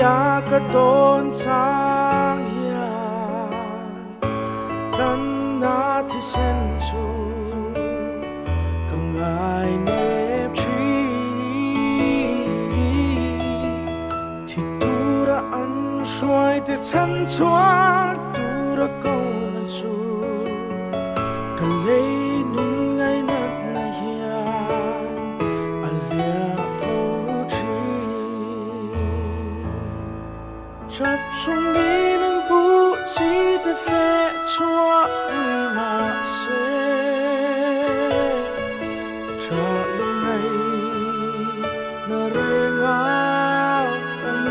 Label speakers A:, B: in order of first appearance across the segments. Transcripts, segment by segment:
A: ya ka don sang hian tan na thi sen chu ka ngai nep thi thi tura an shuai te chan chua tura ko na chu ka lei nun ngai nat na hian alia fu thi chap chung ni nang bu chi te fe chua ui ma se cha lu nai na re nga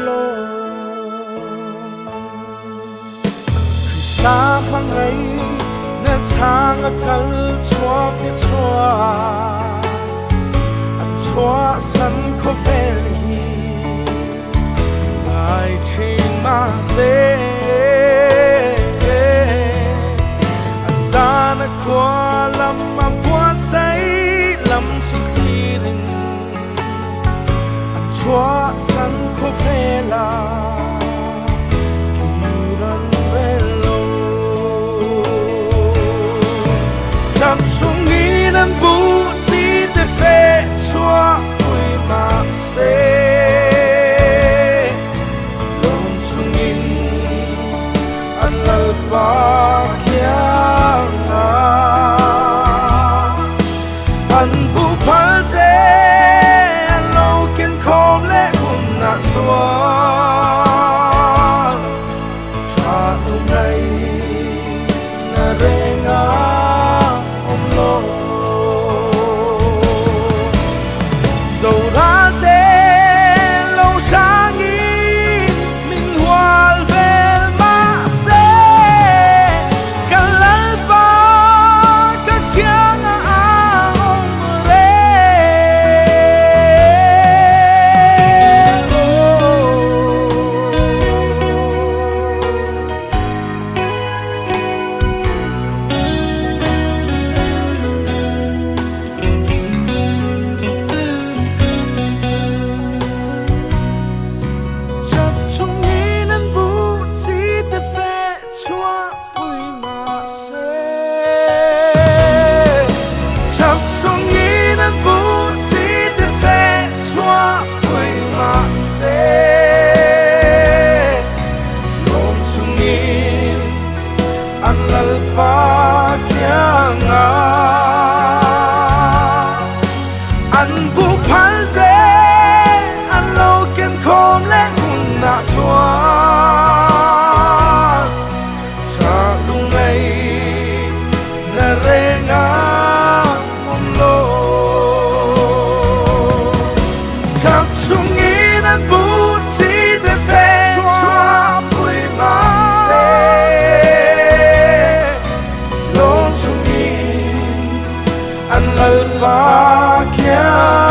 A: lo ta phang ấy na chang a kal chua ke chua an chua san ko vel hi ai ching ma se an ta na kwa lam ma puat sai lam su thi ring an chua san ko vela nan bu si te fe chua ui ma se lon chung in an lal pa kya nga an bu phal te an lo ken khom le hun na chua cha tu ngai na re nga Al va